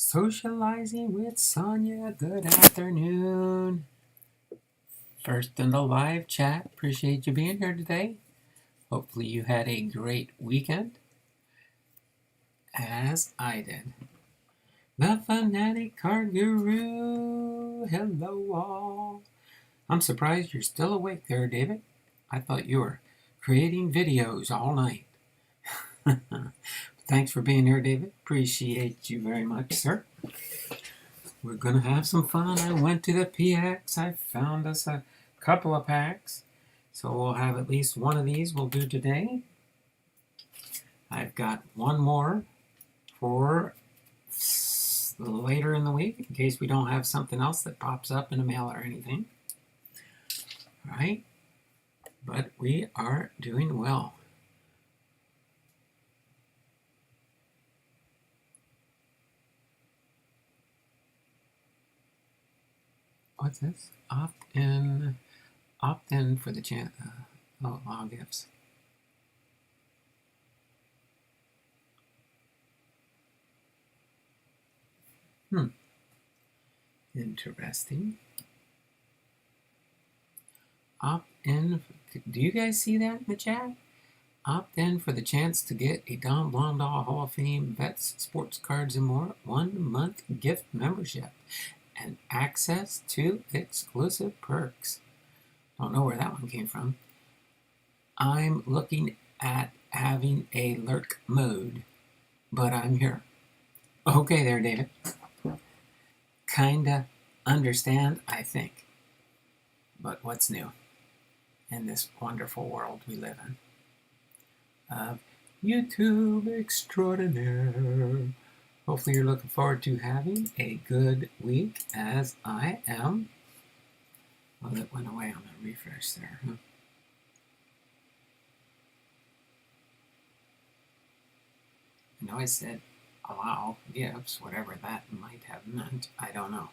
Socializing with Sonia, good afternoon. First in the live chat, appreciate you being here today. Hopefully you had a great weekend, as I did. The Fanatic Card Guru, hello all. I'm surprised you're still awake there, David. I thought you were creating videos all night. Thanks for being here, David. Appreciate you very much, sir. We're going to have some fun. I went to the PX. I found us a couple of packs. So we'll have at least one of these we'll do today. I've got one more for later in the week in case we don't have something else that pops up in the mail or anything. All right. But we are doing well. What's this? Opt in for the chance. All gifts. Interesting. Opt in. Do you guys see that in the chat? Opt in for the chance to get a Don Blondal Hall of Fame Vets Sports Cards and More 1 month gift membership and access to exclusive perks. Don't know where that one came from. I'm looking at having a lurk mode, but I'm here. Okay there, David. Kinda understand, I think. But what's new in this wonderful world we live in? YouTube extraordinaire. Hopefully you're looking forward to having a good week, as I am. Well, that went away on the refresh there, huh? I know I said allow gifts, whatever that might have meant. I don't know.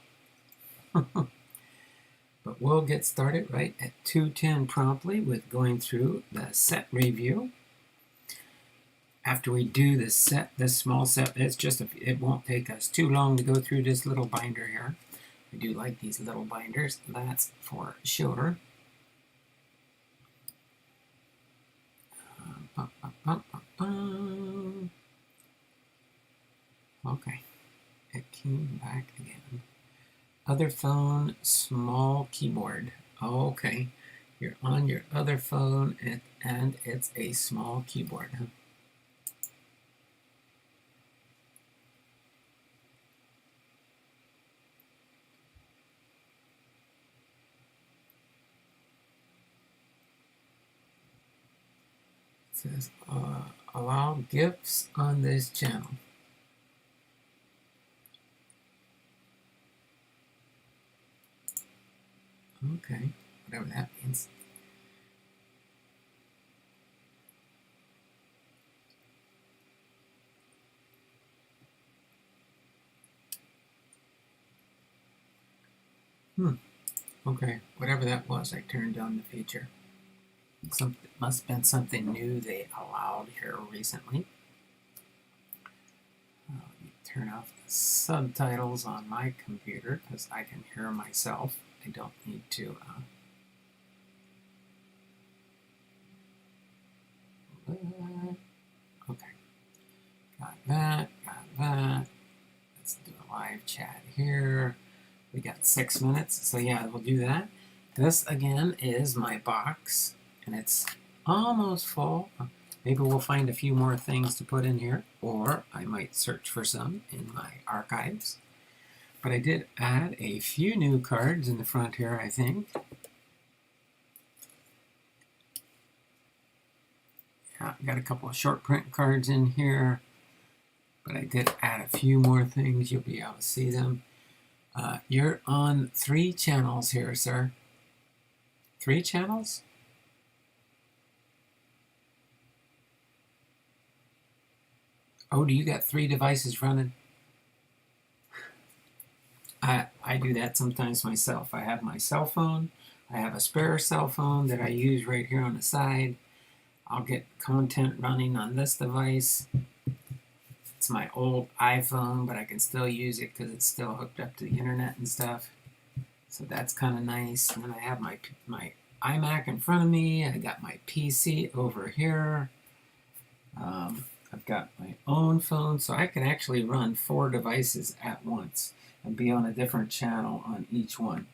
But we'll get started right at 2:10 promptly with going through the set review. After we do this small set, it won't take us too long to go through this little binder here. I do like these little binders, that's for sure. Okay, it came back again. Other phone, small keyboard. Okay, you're on your other phone and it's a small keyboard, huh? It says allow gifts on this channel. Okay, whatever that means. Okay, whatever that was, I turned on the feature. It must have been something new they allowed here recently. Let me turn off the subtitles on my computer because I can hear myself. I don't need to okay, got that. Let's do a live chat here. We got 6 minutes, so yeah, we'll do that. This again is my box, and it's almost full. Maybe we'll find a few more things to put in here, or I might search for some in my archives. But I did add a few new cards in the front here, I think. Yeah, got a couple of short print cards in here, but I did add a few more things. You'll be able to see them. You're on 3 channels here, sir. 3 channels? Oh, do you got 3 devices running? I do that sometimes myself. I have my cell phone. I have a spare cell phone that I use right here on the side. I'll get content running on this device. It's my old iPhone, but I can still use it because it's still hooked up to the internet and stuff. So that's kind of nice. And then I have my iMac in front of me. I got my PC over here. I've got my own phone, so I can actually run 4 devices at once and be on a different channel on each one.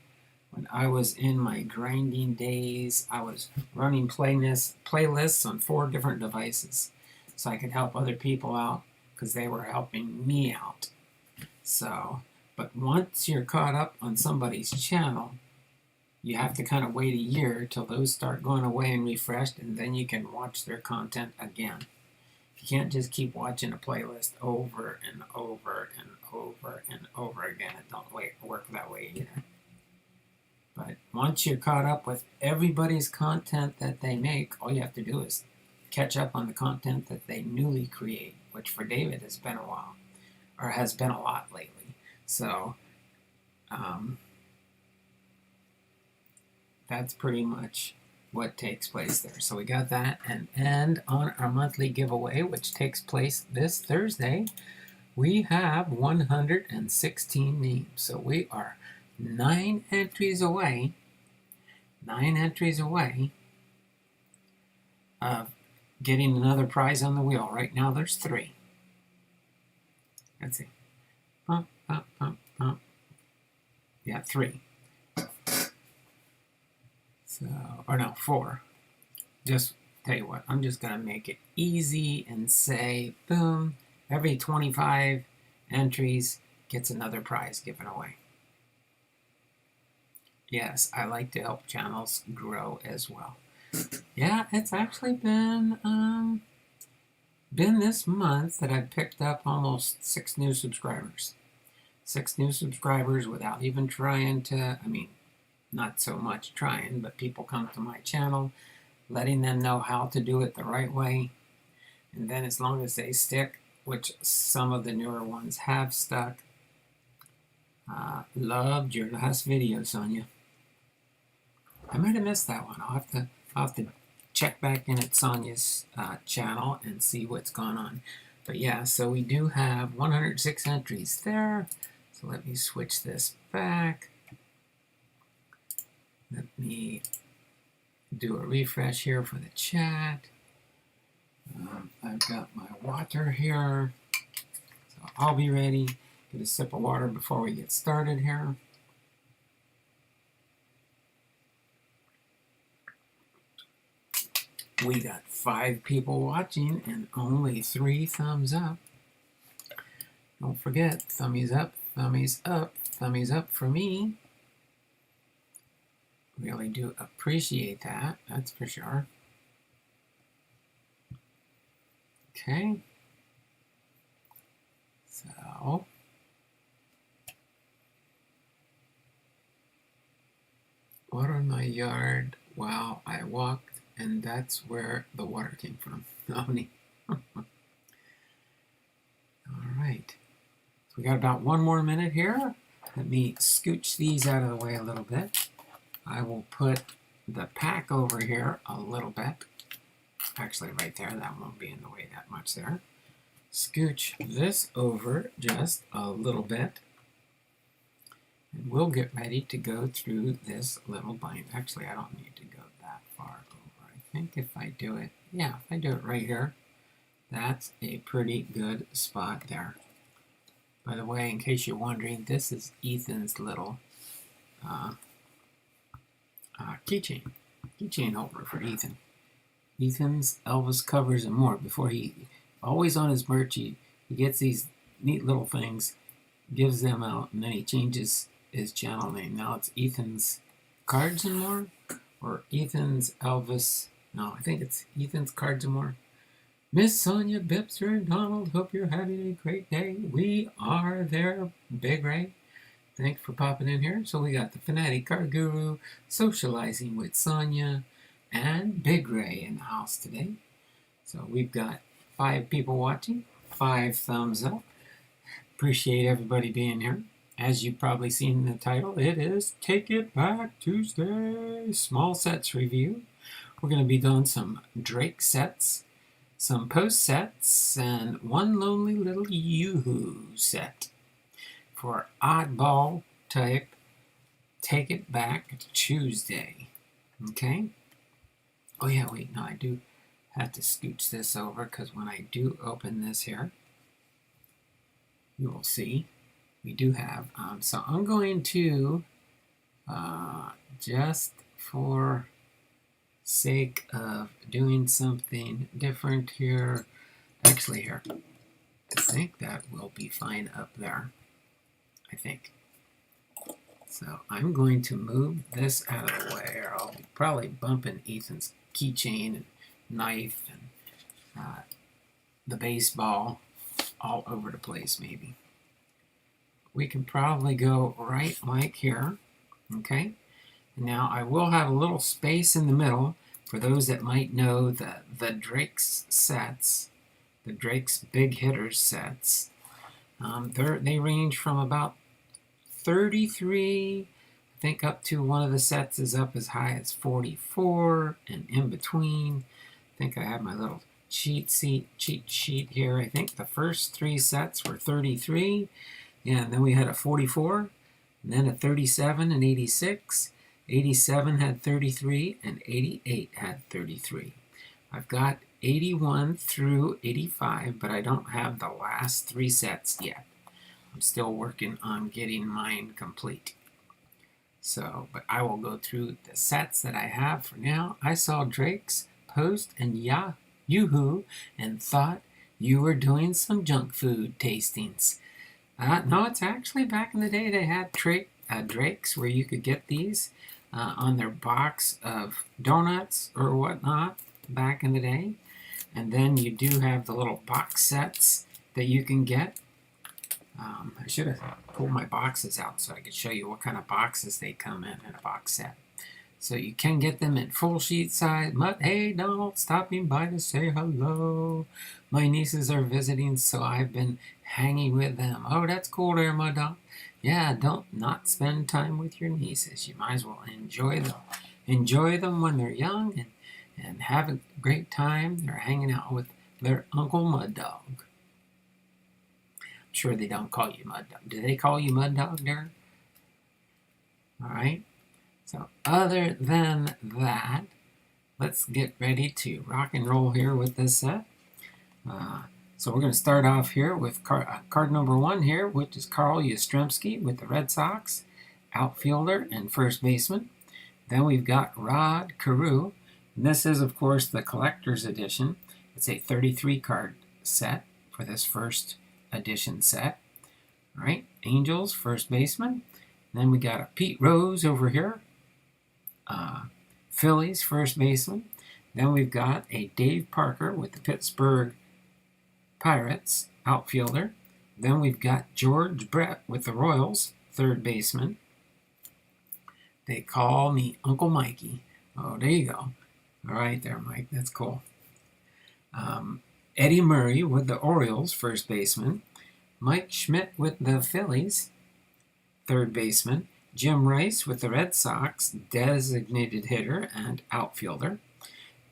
When I was in my grinding days, I was running playlists on 4 different devices so I could help other people out because they were helping me out. So, but once you're caught up on somebody's channel, you have to kind of wait a year till those start going away and refreshed, and then you can watch their content again. You can't just keep watching a playlist over and over and over and over again. It don't work that way either. But once you're caught up with everybody's content that they make, all you have to do is catch up on the content that they newly create, which for David has been a while, or has been a lot lately. So that's pretty much what takes place there. So we got that, and on our monthly giveaway, which takes place this Thursday, we have 116 names. So we are 9 entries away of getting another prize on the wheel. Right now there's 3. Let's see. Yeah, 3. So, or no, 4. Just tell you what, I'm just going to make it easy and say, boom, every 25 entries gets another prize given away. Yes, I like to help channels grow as well. Yeah, it's actually been this month that I've picked up almost 6 new subscribers. 6 new subscribers without even trying to, I mean, not so much trying, but people come to my channel, letting them know how to do it the right way. And then as long as they stick, which some of the newer ones have stuck. Loved your last video, Sonia. I might have missed that one. I'll have to check back in at Sonia's channel and see what's going on. But yeah, so we do have 106 entries there. So let me switch this back. Let me do a refresh here for the chat. I've got my water here. So I'll be ready. Get a sip of water before we get started here. We got 5 people watching and only 3 thumbs up. Don't forget, thummies up, thummies up, thummies up for me. Really do appreciate that, that's for sure. Okay. So, water in my yard while I walked, and that's where the water came from. All right. So we got about 1 more minute here. Let me scooch these out of the way a little bit. I will put the pack over here a little bit. Actually, right there. That won't be in the way that much there. Scooch this over just a little bit. And we'll get ready to go through this little bind. Actually, I don't need to go that far over. I think if I do it, yeah, if I do it right here, that's a pretty good spot there. By the way, in case you're wondering, this is Ethan's little keychain holder for Ethan. Ethan's Elvis covers and more. Before always on his merch, he gets these neat little things, gives them out, and then he changes his channel name. Now it's Ethan's Cards and More, or Ethan's Elvis. No, I think it's Ethan's Cards and More. Miss Sonia, Bipster, and Donald, hope you're having a great day. We are there, Big Ray. Thanks for popping in here. So we got the Fanatic Card Guru, Socializing with Sonia, and Big Ray in the house today. So we've got 5 people watching, 5 thumbs up. Appreciate everybody being here. As you've probably seen in the title, it is Take It Back Tuesday, Small Sets Review. We're going to be doing some Drake sets, some post sets, and one lonely little Yoo-Hoo set. For oddball type, take it back Tuesday. Okay? Oh yeah, wait, no, I do have to scooch this over because when I do open this here, you will see we do have, so I'm going to, just for sake of doing something different here, actually here, I think that will be fine up there, I think. So I'm going to move this out of the way, or I'll be probably bumping Ethan's keychain and knife and the baseball all over the place maybe. We can probably go right like here, okay? Now I will have a little space in the middle for those that might know the Drake's sets, the Drake's Big Hitters sets. They range from about 33, I think, up to one of the sets is up as high as 44, and in between, I think I have my little cheat sheet here. I think the first 3 sets were 33, yeah, and then we had a 44, and then a 37 and 86. 87 had 33, and 88 had 33. I've got 81 through 85, but I don't have the last 3 sets yet. I'm still working on getting mine complete. So, but I will go through the sets that I have for now. I saw Drake's post and Yoo-Hoo and thought you were doing some junk food tastings. No, it's actually back in the day they had Drake's where you could get these on their box of donuts or whatnot back in the day. And then you do have the little box sets that you can get. I should have pulled my boxes out so I could show you what kind of boxes they come in a box set. So you can get them in full sheet size. But hey, Donald, stopping by to say hello. My nieces are visiting, so I've been hanging with them. Oh, that's cool there, my dog. Yeah, don't not spend time with your nieces. You might as well enjoy them. Enjoy them when they're young and have a great time. They're hanging out with their Uncle Mud Dog. I'm sure they don't call you Mud Dog. Do they call you Mud Dog, Darren? All right. So other than that, let's get ready to rock and roll here with this set. So we're going to start off here with card number 1 here, which is Karl Yastromski with the Red Sox, outfielder and first baseman. Then we've got Rod Carew. And this is, of course, the collector's edition. It's a 33 card set for this first edition set. All right, Angels, first baseman. Then we got a Pete Rose over here. Phillies, first baseman. Then we've got a Dave Parker with the Pittsburgh Pirates, outfielder. Then we've got George Brett with the Royals, third baseman. They call me Uncle Mikey. Oh, there you go. All right there, Mike. That's cool. Eddie Murray with the Orioles, first baseman. Mike Schmidt with the Phillies, third baseman. Jim Rice with the Red Sox, designated hitter and outfielder.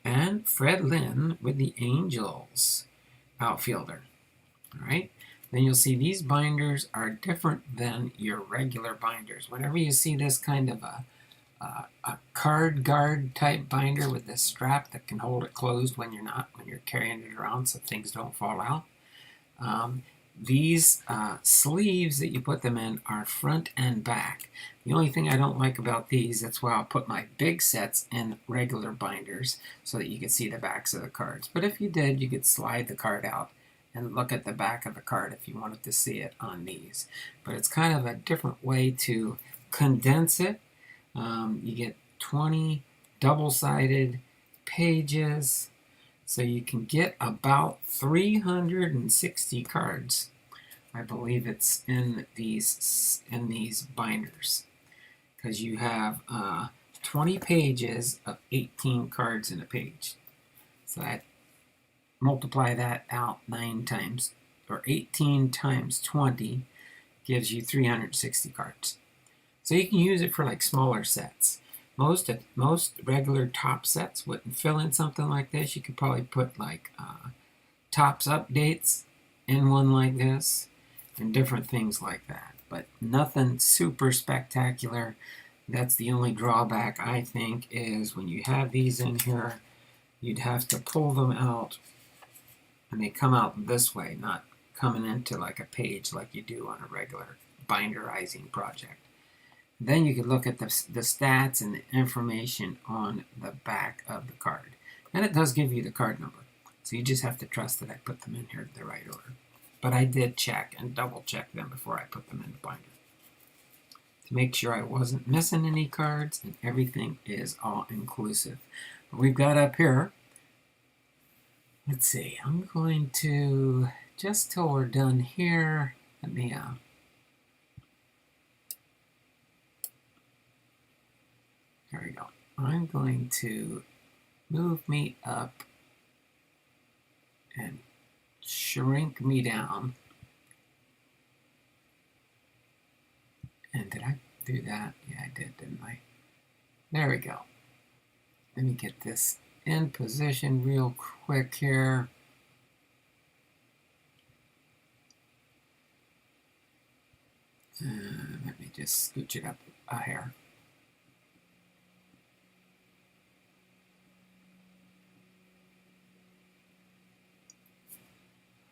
And Fred Lynn with the Angels, outfielder. All right. Then you'll see these binders are different than your regular binders. Whenever you see this kind of a card guard type binder with this strap that can hold it closed when you're carrying it around so things don't fall out. These sleeves that you put them in are front and back. The only thing I don't like about these, that's why I'll put my big sets in regular binders so that you can see the backs of the cards. But if you did, you could slide the card out and look at the back of the card if you wanted to see it on these. But it's kind of a different way to condense it. You get 20 double-sided pages, so you can get about 360 cards. I believe it's in these binders, because you have 20 pages of 18 cards in a page. So that multiply that out 9 times, or 18 times 20 gives you 360 cards. So you can use it for like smaller sets. Most regular top sets wouldn't fill in something like this. You could probably put like tops updates in one like this and different things like that. But nothing super spectacular. That's the only drawback, I think, is when you have these in here, you'd have to pull them out, and they come out this way, not coming into like a page like you do on a regular binderizing project. Then you could look at the stats and the information on the back of the card. And it does give you the card number. So you just have to trust that I put them in here in the right order. But I did check and double check them before I put them in the binder, to make sure I wasn't missing any cards and everything is all inclusive. We've got up here, let's see, I'm going to, just till we're done here, let me, there we go. I'm going to move me up and shrink me down. And did I do that? Yeah, I did, didn't I? There we go. Let me get this in position real quick here. Let me just scooch it up a hair.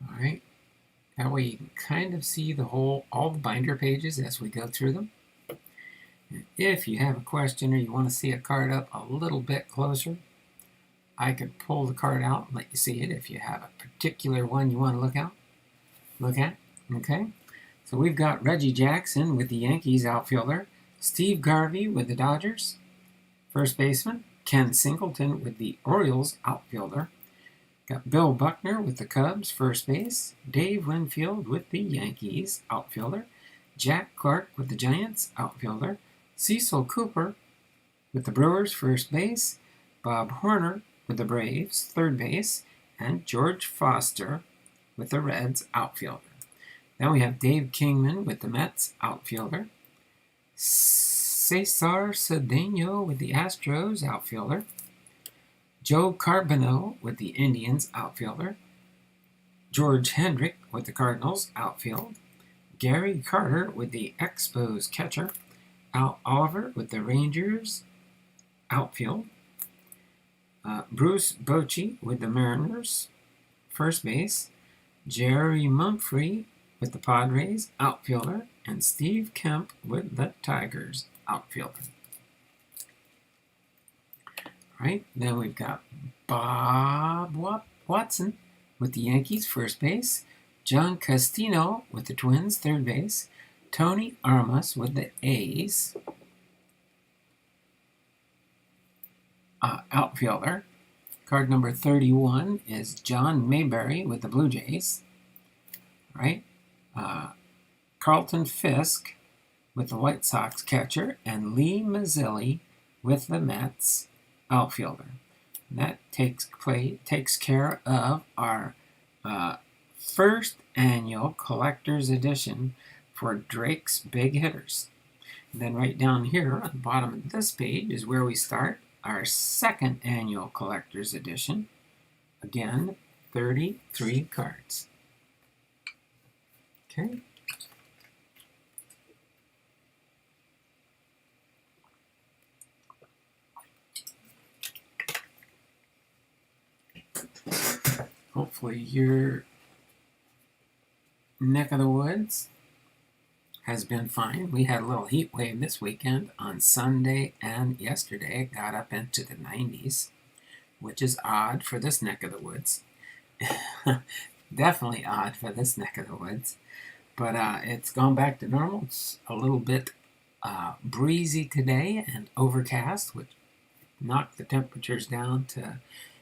All right. That way you can kind of see the all the binder pages as we go through them. And if you have a question or you want to see a card up a little bit closer, I could pull the card out and let you see it if you have a particular one you want to look at. Okay. So we've got Reggie Jackson with the Yankees outfielder, Steve Garvey with the Dodgers, first baseman, Ken Singleton with the Orioles outfielder, got Bill Buckner with the Cubs, first base, Dave Winfield with the Yankees outfielder, Jack Clark with the Giants outfielder, Cecil Cooper with the Brewers, first base, Bob Horner with the Braves, third base, and George Foster with the Reds outfielder. Then we have Dave Kingman with the Mets outfielder, Cesar Cedeno with the Astros outfielder, Joe Carbonneau with the Indians outfielder, George Hendrick with the Cardinals outfield, Gary Carter with the Expos catcher, Al Oliver with the Rangers outfield, Bruce Bochy with the Mariners first base, Jerry Mumphrey with the Padres outfielder, and Steve Kemp with the Tigers outfielder. Right, then we've got Bob Watson with the Yankees, first base, John Castino with the Twins, third base, Tony Armas with the A's outfielder. Card number 31 is John Mayberry with the Blue Jays. Right, Carlton Fisk with the White Sox catcher, and Lee Mazzilli with the Mets outfielder. And that takes care of our first annual collector's edition for Drake's Big Hitters. And then right down here on the bottom of this page is where we start our second annual collector's edition. Again, 33 cards. Okay. Hopefully your neck of the woods has been fine. We had a little heat wave this weekend on Sunday and yesterday. It got up into the 90s, which is odd for this neck of the woods. Definitely odd for this neck of the woods. But it's gone back to normal. It's a little bit breezy today and overcast, which knocked the temperatures down to,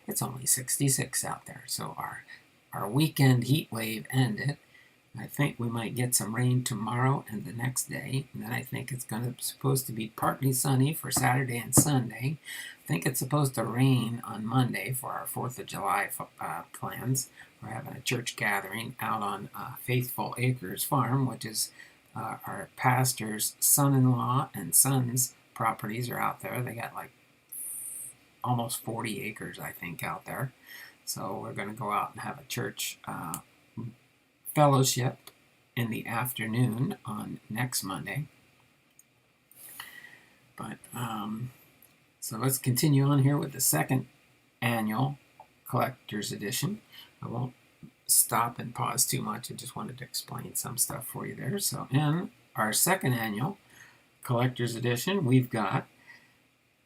it's only 66 out there. So our weekend heat wave ended. I think we might get some rain tomorrow and the next day. And then I think it's supposed to be partly sunny for Saturday and Sunday. I think it's supposed to rain on Monday for our 4th of July plans. We're having a church gathering out on Faithful Acres Farm, which is our pastor's son-in-law and son's properties are out there. They got like almost 40 acres, I think, out there. So we're going to go out and have a church fellowship in the afternoon on next Monday. But so let's continue on here with the second annual collector's edition. I won't stop and pause too much. I just wanted to explain some stuff for you there. So in our second annual collector's edition, we've got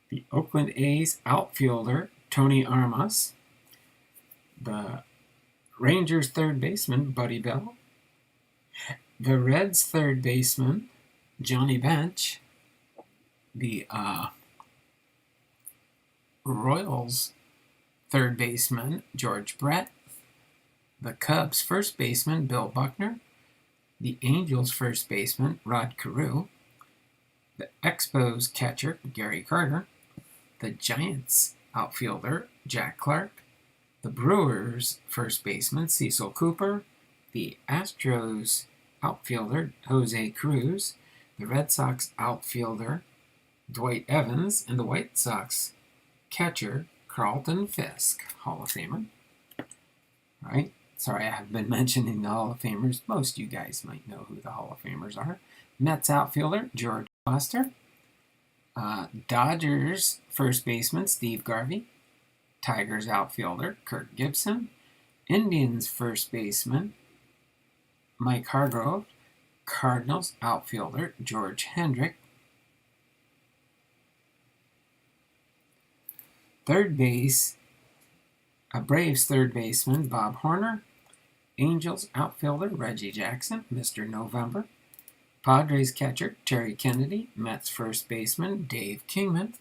the Oakland A's outfielder Tony Armas, the Rangers third baseman Buddy Bell, the Reds third baseman Johnny Bench, the Royals third baseman George Brett, the Cubs first baseman Bill Buckner, the Angels first baseman Rod Carew, the Expos catcher Gary Carter, the Giants outfielder Jack Clark, the Brewers first baseman Cecil Cooper, the Astros outfielder Jose Cruz, the Red Sox outfielder Dwight Evans, and the White Sox catcher Carlton Fisk, Hall of Famer. All right. Sorry, I have been mentioning the Hall of Famers. Most of you guys might know who the Hall of Famers are. Mets outfielder George Foster, Dodgers first baseman Steve Garvey, Tigers outfielder Kirk Gibson, Indians first baseman Mike Hargrove, Cardinals outfielder George Hendrick, third base, Braves third baseman Bob Horner, Angels outfielder Reggie Jackson, Mr. November, Padres catcher Terry Kennedy, Mets first baseman Dave Kingman,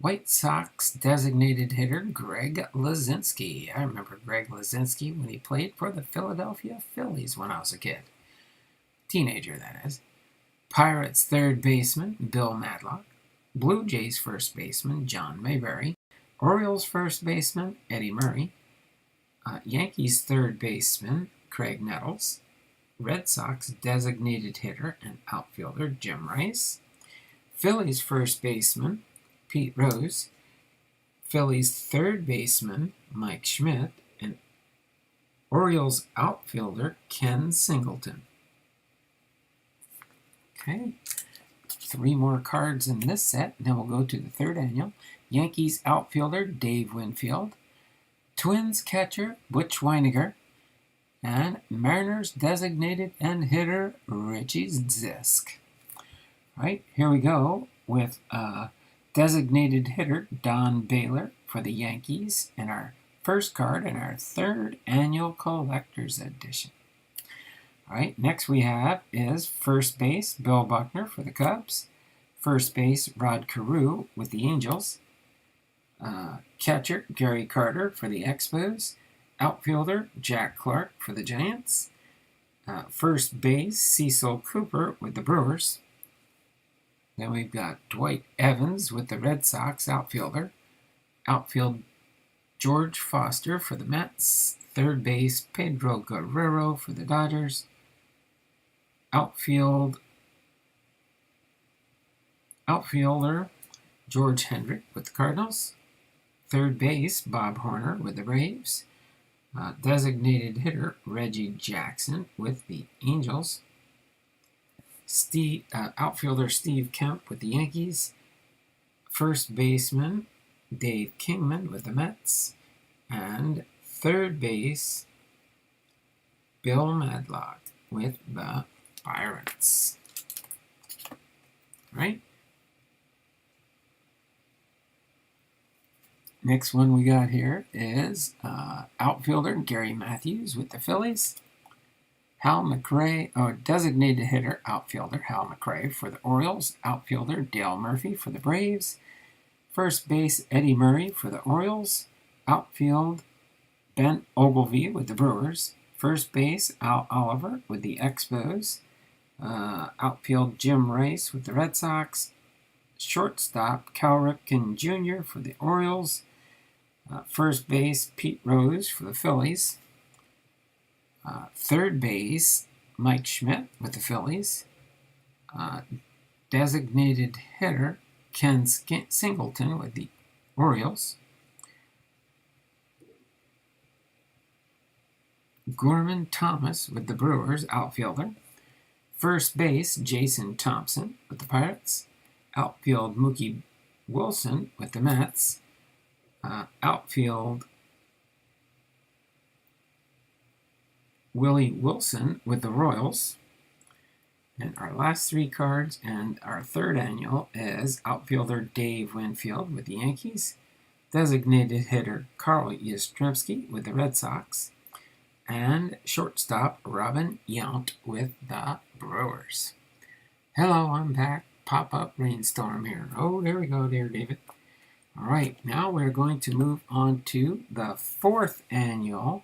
White Sox designated hitter Greg Lazinski. I remember Greg Lazinski when he played for the Philadelphia Phillies when I was a kid. Teenager, that is. Pirates third baseman Bill Madlock, Blue Jays first baseman John Mayberry, Orioles first baseman Eddie Murray, Yankees third baseman Craig Nettles, Red Sox designated hitter and outfielder Jim Rice, Phillies first baseman Pete Rose, Phillies third baseman Mike Schmidt, and Orioles outfielder Ken Singleton. Okay, 3 more cards in this set, then we'll go to the third annual. Yankees outfielder Dave Winfield, Twins catcher Butch Weiniger, and Mariners designated end hitter Richie Zisk. All right, here we go with designated hitter Don Baylor for the Yankees and our first card in our third annual collector's edition. All right, next we have is first base Bill Buckner for the Cubs, first base Rod Carew with the Angels, catcher Gary Carter for the Expos, outfielder Jack Clark for the Giants, first base Cecil Cooper with the Brewers. Then we've got Dwight Evans with the Red Sox outfielder, outfield George Foster for the Mets, third base Pedro Guerrero for the Dodgers, outfielder George Hendrick with the Cardinals, third base Bob Horner with the Braves, designated hitter Reggie Jackson with the Angels, outfielder Steve Kemp with the Yankees, first baseman Dave Kingman with the Mets, and third base Bill Madlock with the Pirates. Right? Next one we got here is outfielder Gary Matthews with the Phillies, Hal McRae, designated hitter outfielder Hal McRae for the Orioles, outfielder Dale Murphy for the Braves, first base Eddie Murray for the Orioles, outfield Ben Ogilvie with the Brewers, first base Al Oliver with the Expos, outfield Jim Rice with the Red Sox, shortstop Cal Ripken Jr. for the Orioles, first base Pete Rose for the Phillies, third base Mike Schmidt with the Phillies, designated hitter Ken Singleton with the Orioles, Gorman Thomas with the Brewers, outfielder. First base, Jason Thompson with the Pirates. Outfield, Mookie Wilson with the Mets. Outfield, Willie Wilson with the Royals. And our last three cards and our third annual is outfielder Dave Winfield with the Yankees, designated hitter Karl Yastromski with the Red Sox, and shortstop Robin Yount with the Brewers. Hello, I'm back. Pop-up rainstorm here. Oh, there we go, there, David. All right, now we're going to move on to the fourth annual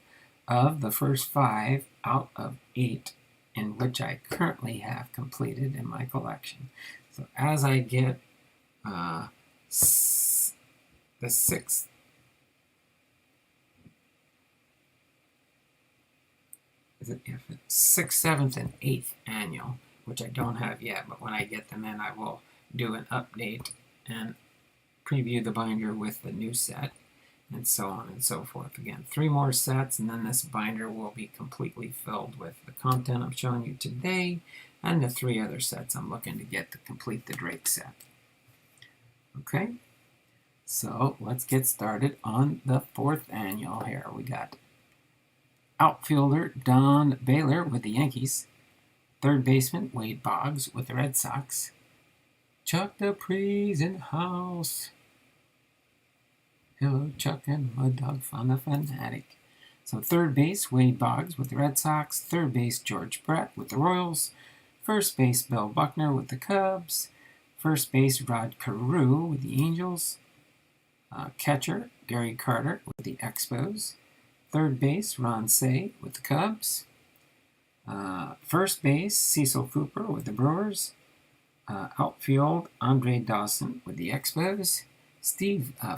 of the first 5 out of 8 in which I currently have completed in my collection. So as I get the 6th, 7th, and 8th annual, which I don't have yet, but when I get them in, I will do an update and preview the binder with the new set, and so on and so forth. Again, 3 more sets, and then this binder will be completely filled with the content I'm showing you today, and the 3 other sets I'm looking to get to complete the Drake set. Okay, so let's get started on the 4th annual here. We got outfielder Don Baylor with the Yankees, third baseman Wade Boggs with the Red Sox, Chuck Dupree's in the house. Hello, Chuck and Mud Dog Fun the Fanatic. So third base, Wade Boggs with the Red Sox. Third base, George Brett with the Royals. First base, Bill Buckner with the Cubs. First base, Rod Carew with the Angels. Catcher, Gary Carter with the Expos. Third base, Ron Cey with the Cubs. First base, Cecil Cooper with the Brewers. Outfield, Andre Dawson with the Expos.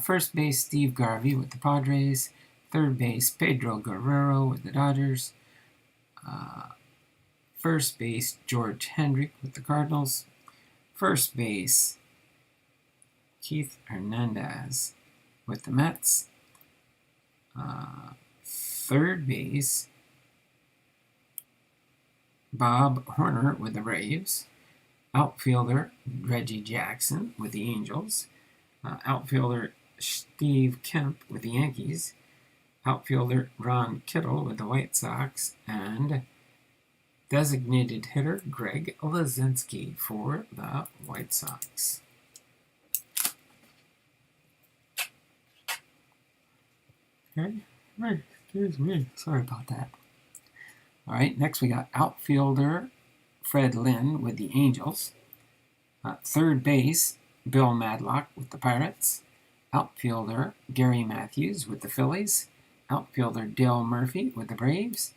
First base, Steve Garvey with the Padres. Third base, Pedro Guerrero with the Dodgers. First base, George Hendrick with the Cardinals. First base, Keith Hernandez with the Mets. Third base, Bob Horner with the Braves. Outfielder, Reggie Jackson with the Angels. Outfielder, Steve Kemp with the Yankees. Outfielder, Ron Kittle with the White Sox. And designated hitter, Greg Lazinski for the White Sox. Okay, right, excuse me, sorry about that. All right, next we got outfielder, Fred Lynn with the Angels. Third base, Bill Madlock with the Pirates. Outfielder, Gary Matthews with the Phillies. Outfielder, Dale Murphy with the Braves.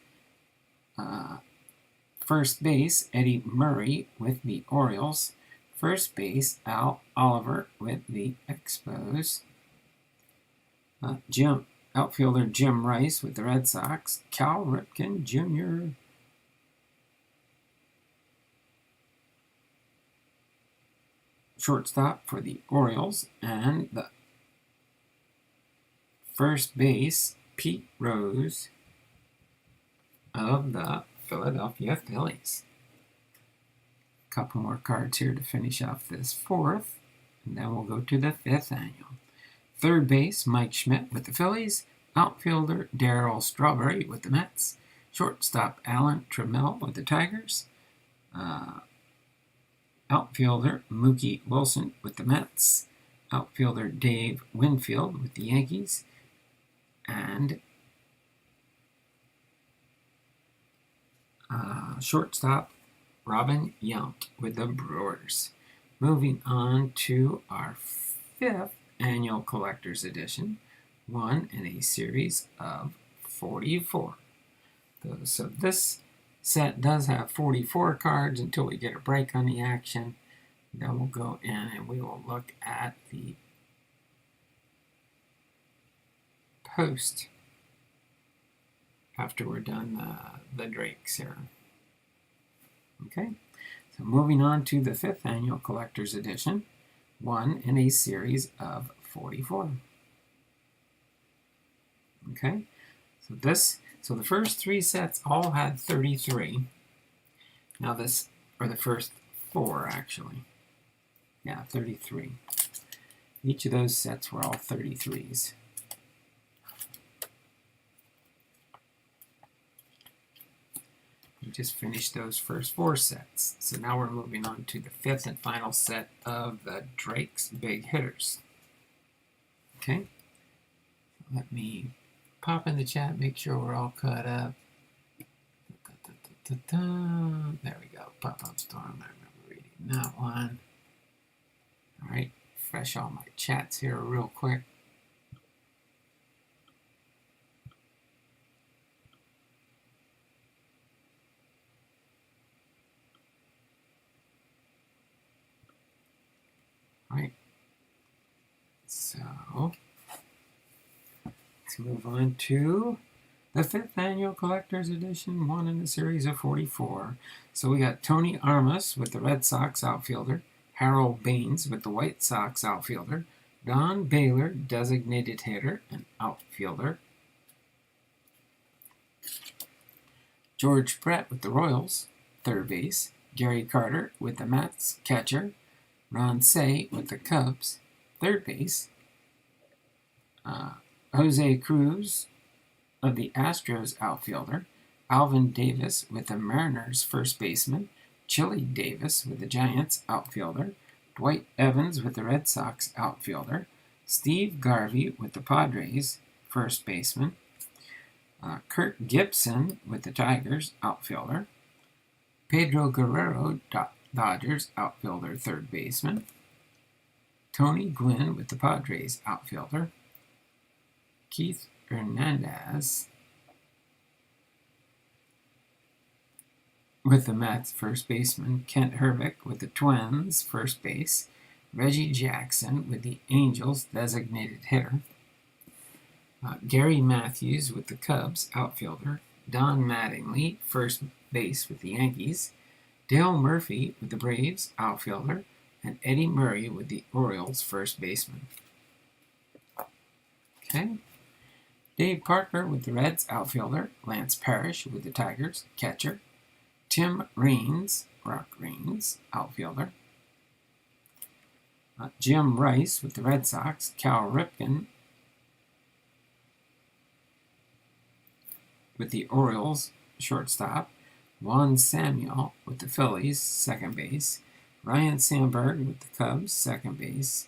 First base, Eddie Murray with the Orioles. First base, Al Oliver with the Expos. Outfielder, Jim Rice with the Red Sox. Cal Ripken Jr. Shortstop for the Orioles, and the first base, Pete Rose of the Philadelphia Phillies. A couple more cards here to finish off this 4th, and then we'll go to the 5th annual. Third base, Mike Schmidt with the Phillies. Outfielder, Darryl Strawberry with the Mets. Shortstop, Alan Trammell with the Tigers. Outfielder, Mookie Wilson with the Mets. Outfielder, Dave Winfield with the Yankees. And shortstop, Robin Yount with the Brewers. Moving on to our 5th annual collector's edition, one in a series of 44. So this set does have 44 cards until we get a break on the action. Then we'll go in and we will look at the post after we're done the Drakes here. Okay, so moving on to the 5th annual collector's edition, one in a series of 44. Okay, So the first 3 sets all had 33. Now this, or the first 4 actually. Yeah, 33. Each of those sets were all 33s. We just finished those first 4 sets. So now we're moving on to the 5th and final set of the Drake's Big Hitters. Okay, let me pop in the chat, make sure we're all caught up. There we go, Pop-Up Storm, I remember reading that one. All right, refresh all my chats here real quick. All right, so let's move on to the 5th Annual Collector's Edition, one in the series of 44. So we got Tony Armas with the Red Sox outfielder, Harold Baines with the White Sox outfielder, Don Baylor, designated hitter and outfielder, George Brett with the Royals, third base, Gary Carter with the Mets, catcher, Ron Cey with the Cubs, third base, Jose Cruz of the Astros outfielder, Alvin Davis with the Mariners first baseman, Chili Davis with the Giants outfielder, Dwight Evans with the Red Sox outfielder, Steve Garvey with the Padres first baseman, Kurt Gibson with the Tigers outfielder, Pedro Guerrero, Dodgers outfielder third baseman, Tony Gwynn with the Padres outfielder, Keith Hernandez with the Mets first baseman, Kent Herbeck with the Twins first base, Reggie Jackson with the Angels designated hitter, Gary Matthews with the Cubs outfielder, Don Mattingly first base with the Yankees, Dale Murphy with the Braves outfielder, and Eddie Murray with the Orioles first baseman. Okay. Dave Parker with the Reds outfielder, Lance Parrish with the Tigers catcher, Tim Raines, Rock Raines outfielder, Jim Rice with the Red Sox, Cal Ripken with the Orioles shortstop, Juan Samuel with the Phillies second base, Ryan Sandberg with the Cubs second base,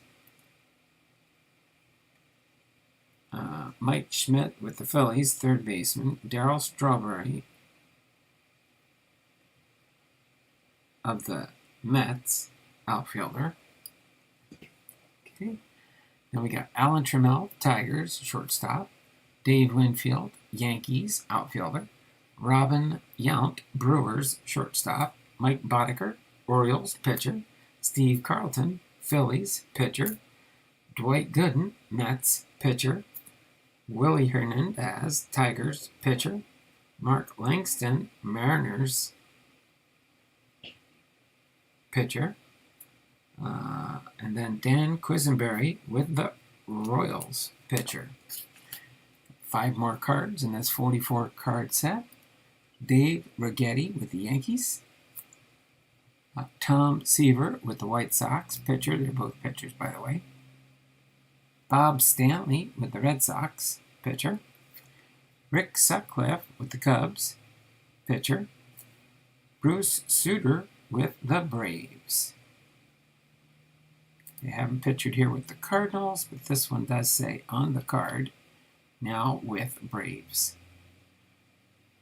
Mike Schmidt with the Phillies third baseman, Darryl Strawberry of the Mets outfielder. Okay. Then we got Alan Trammell, Tigers shortstop, Dave Winfield, Yankees outfielder, Robin Yount, Brewers shortstop, Mike Boddicker, Orioles pitcher, Steve Carlton, Phillies pitcher, Dwight Gooden, Mets pitcher, Willie Hernandez, Tigers pitcher, Mark Langston, Mariners pitcher, and then Dan Quisenberry with the Royals pitcher. 5 more cards in this 44 card set. Dave Righetti with the Yankees, Tom Seaver with the White Sox pitcher. They're both pitchers, by the way. Bob Stanley with the Red Sox pitcher, Rick Sutcliffe with the Cubs pitcher, Bruce Sutter with the Braves. They haven't pictured here with the Cardinals, but this one does say on the card, now with Braves.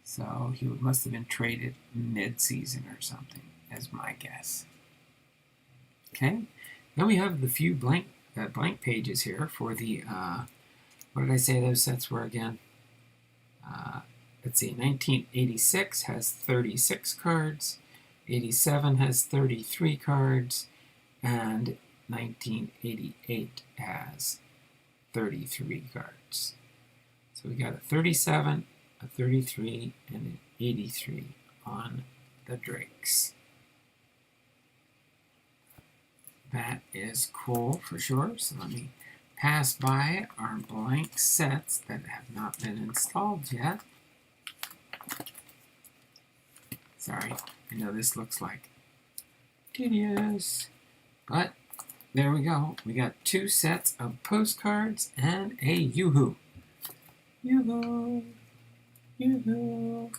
So he must have been traded mid-season or something, is my guess. Okay, then we have the few blank pages here for the, what did I say those sets were again? Let's see, 1986 has 36 cards, 87 has 33 cards, and 1988 has 33 cards. So we got a 37, a 33, and an 83 on the Drakes. That is cool for sure. So let me pass by our blank sets that have not been installed yet. Sorry, I know this looks like tedious, but there we go. We got 2 sets of postcards and a Yoo-Hoo. Yoo-Hoo, Yoo-Hoo.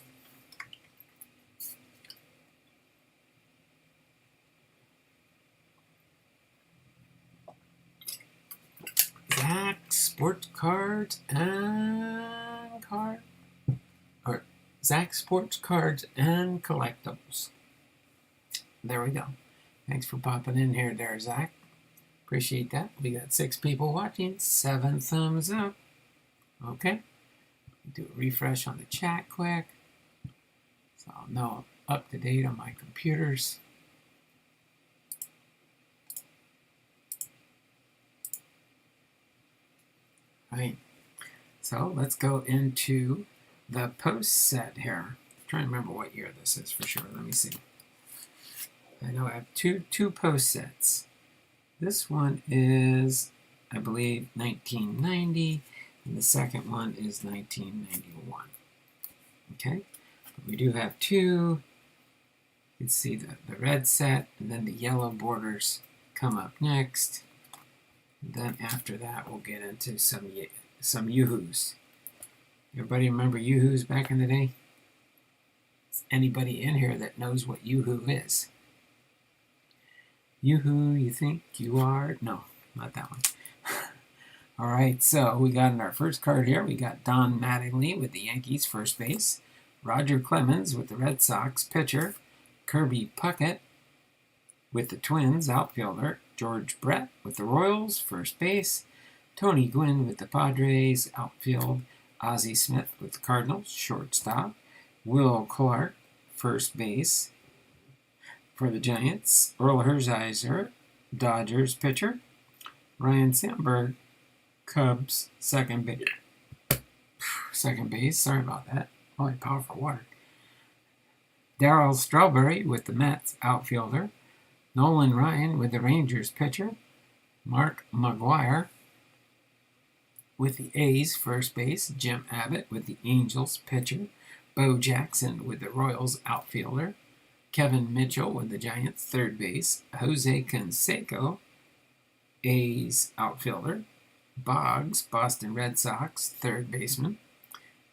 Zach Sports Cards and Zach Sports Cards and Collectibles. There we go. Thanks for popping in here there, Zach. Appreciate that. We got 6 people watching. 7 thumbs up. Okay. Do a refresh on the chat quick. So I'll know I'm up to date on my computers. Right. So let's go into the post set here. I'm trying to remember what year this is for sure. Let me see. I know I have two post sets. This one is, I believe, 1990, and the second one is 1991. Okay, but we do have 2. You can see the red set, and then the yellow borders come up next. And then after that, we'll get into some Yoo-Hoos. Everybody remember Yoo-Hoos back in the day? Is anybody in here that knows what Yoo-Hoo is? Yoo-Hoo, you think you are? No, not that one. All right, so we got in our first card here, we got Don Mattingly with the Yankees, first base. Roger Clemens with the Red Sox, pitcher. Kirby Puckett with the Twins, outfielder. George Brett with the Royals, first base. Tony Gwynn with the Padres, outfield. Ozzie Smith with the Cardinals, shortstop. Will Clark, first base for the Giants. Earl Hershiser, Dodgers pitcher. Ryan Sandberg, Cubs, second base. Sorry about that. Only powerful water. Darryl Strawberry with the Mets, outfielder. Nolan Ryan with the Rangers pitcher. Mark McGwire with the A's, first base. Jim Abbott with the Angels pitcher. Bo Jackson with the Royals, outfielder. Kevin Mitchell with the Giants, third base. Jose Canseco, A's outfielder. Boggs, Boston Red Sox, third baseman.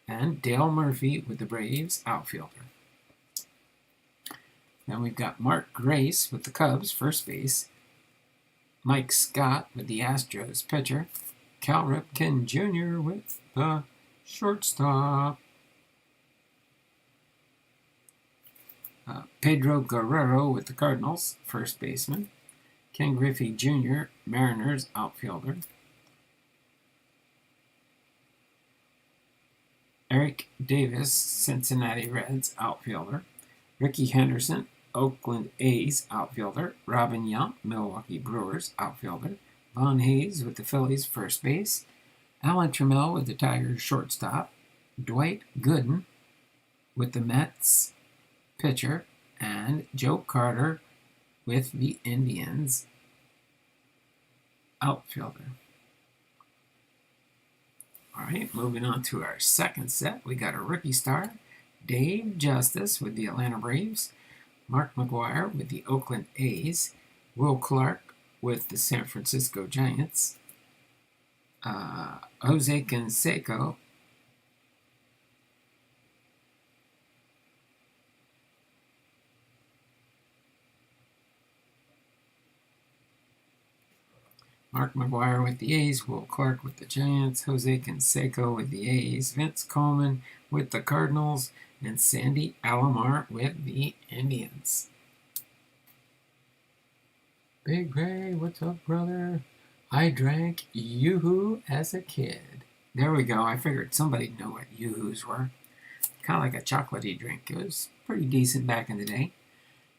And Dale Murphy with the Braves, outfielder. Then we've got Mark Grace with the Cubs, first base. Mike Scott with the Astros, pitcher. Cal Ripken Jr. with the shortstop. Pedro Guerrero with the Cardinals, first baseman. Ken Griffey Jr., Mariners, outfielder. Eric Davis, Cincinnati Reds, outfielder. Ricky Henderson, Oakland A's, outfielder. Robin Yount, Milwaukee Brewers, outfielder. Von Hayes with the Phillies, first base. Alan Trammell with the Tigers, shortstop. Dwight Gooden with the Mets, pitcher. And Joe Carter with the Indians, outfielder. All right, moving on to our second set, we got a rookie star, Dave Justice with the Atlanta Braves, Mark McGwire with the Oakland A's, Will Clark with the San Francisco Giants, Jose Canseco Mark McGwire with the A's, Will Clark with the Giants, Jose Canseco with the A's, Vince Coleman with the Cardinals, and Sandy Alomar with the Indians. Big Ray, what's up, brother? I drank Yoo-Hoo as a kid. There we go. I figured somebody knew what Yoo-Hoos were. Kind of like a chocolatey drink. It was pretty decent back in the day.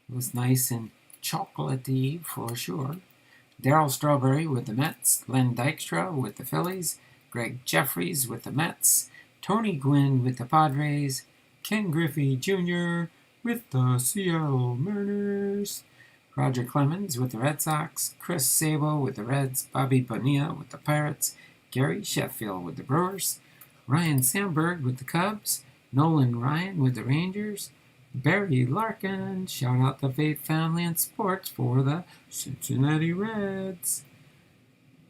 It was nice and chocolatey for sure. Darryl Strawberry with the Mets, Len Dykstra with the Phillies, Greg Jeffries with the Mets, Tony Gwynn with the Padres, Ken Griffey Jr. with the Seattle Mariners, Roger Clemens with the Red Sox, Chris Sabo with the Reds, Bobby Bonilla with the Pirates, Gary Sheffield with the Brewers, Ryan Sandberg with the Cubs, Nolan Ryan with the Rangers, Barry Larkin, shout out the Faith Family and Sports for the Cincinnati Reds,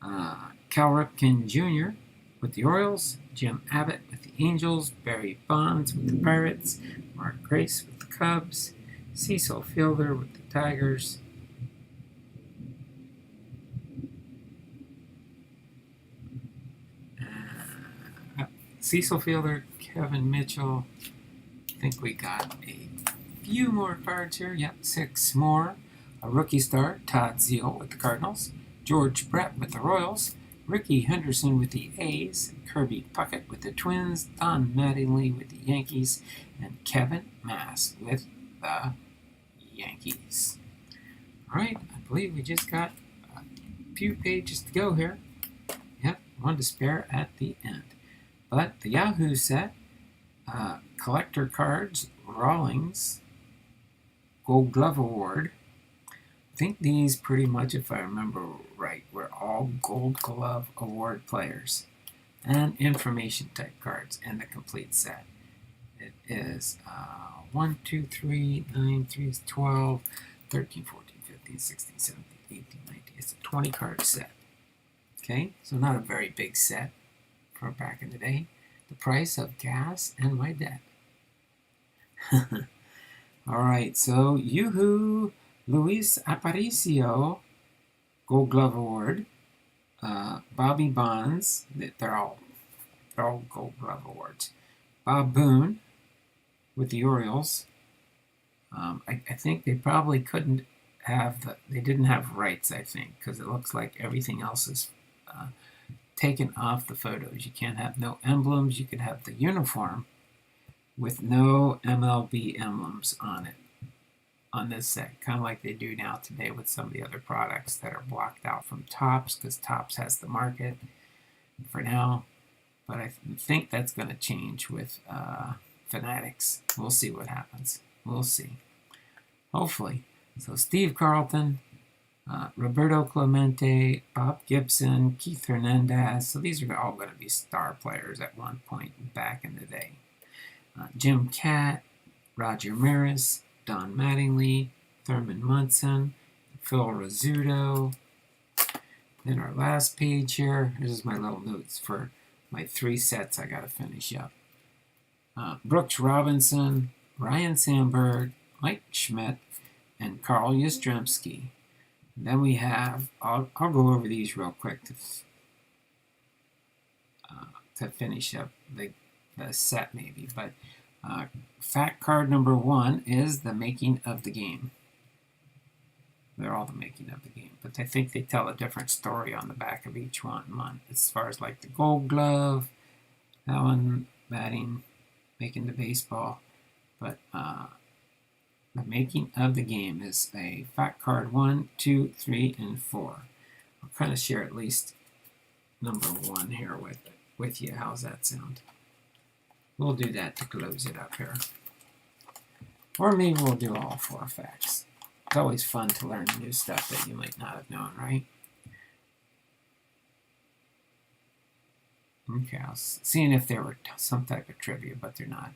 Cal Ripken Jr. with the Orioles, Jim Abbott with the Angels, Barry Bonds with the Pirates, Mark Grace with the Cubs, Cecil Fielder with the Tigers, Cecil Fielder, Kevin Mitchell. I think we got a few more cards here. Yep, 6 more. A rookie star, Todd Zeile with the Cardinals, George Brett with the Royals, Ricky Henderson with the A's, Kirby Puckett with the Twins, Don Mattingly with the Yankees, and Kevin Mass with the Yankees. All right, I believe we just got a few pages to go here. Yep, one to spare at the end. But the Yoo-Hoo set, collector cards, Rawlings, Gold Glove Award. I think these pretty much, if I remember right, were all Gold Glove Award players. And information type cards in the complete set. It is 1, 2, 3, 9, 3, 12, 13, 14, 15, 16, 17, 18, 19. It's a 20 card set. Okay, so not a very big set from back in the day. The price of gas and my debt. All right, so Yoo-Hoo, Luis Aparicio, Gold Glove Award. Bobby Bonds, they're all Gold Glove Awards. Bob Boone with the Orioles. I think they probably couldn't have, they didn't have rights, I think, because it looks like everything else is taken off the photos. You can't have no emblems. You could have the uniform with no MLB emblems on it on this set, kind of like they do now today with some of the other products that are blocked out from Topps, because Topps has the market for now. But I think that's going to change with Fanatics. We'll see what happens. We'll see. Hopefully. So Steve Carlton, Roberto Clemente, Bob Gibson, Keith Hernandez. So these are all going to be star players at one point back in the day. Jim Catt, Roger Maris, Don Mattingly, Thurman Munson, Phil Rizzuto. Then our last page here. This is my little notes for my 3 sets I got to finish up. Brooks Robinson, Ryan Sandberg, Mike Schmidt, and Karl Yastromski. Then we have, I'll go over these real quick to finish up the set maybe. But fact card number 1 is the making of the game. They're all the making of the game. But I think they tell a different story on the back of each one. As far as like the Gold Glove, that one batting, making the baseball. But the making of the game is a fact card 1, 2, 3, and 4. I'll kind of share at least number 1 here with you. How's that sound? We'll do that to close it up here. Or maybe we'll do all 4 facts. It's always fun to learn new stuff that you might not have known, right? Okay, I was seeing if there were some type of trivia, but they're not.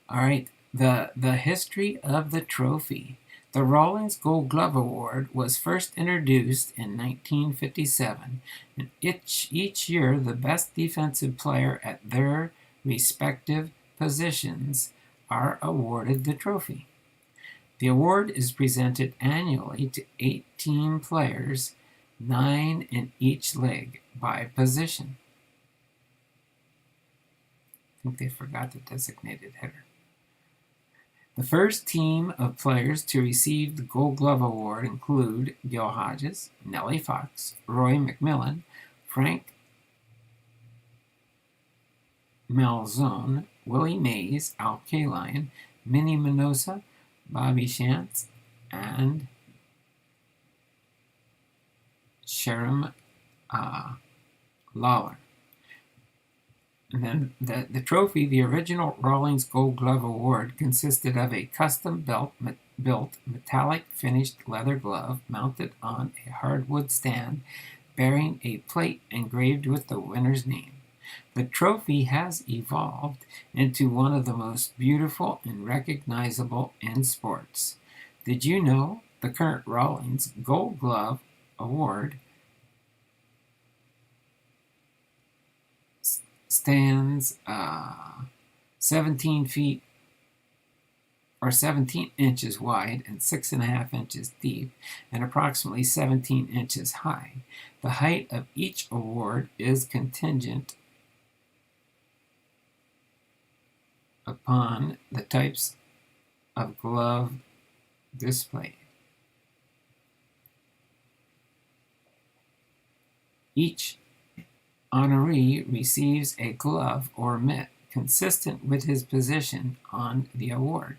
All right, the history of the trophy. The Rawlings Gold Glove Award was first introduced in 1957, and each year the best defensive player at their respective positions are awarded the trophy. The award is presented annually to 18 players, 9 in each league by position. I think they forgot the designated hitter. The first team of players to receive the Gold Glove Award include Gil Hodges, Nellie Fox, Roy McMillan, Frank Malzone, Willie Mays, Al Kaline, Minnie Minosa, Bobby Shantz, and Sharon Lawler. And then the trophy, the original Rawlings Gold Glove Award, consisted of a custom belt built metallic finished leather glove mounted on a hardwood stand bearing a plate engraved with the winner's name. The trophy has evolved into one of the most beautiful and recognizable in sports. Did you know the current Rawlings Gold Glove Award stands 17 feet or 17 inches wide and 6.5 inches deep and approximately 17 inches high. The height of each award is contingent upon the types of glove displayed. Each honoree receives a glove or mitt consistent with his position on the award.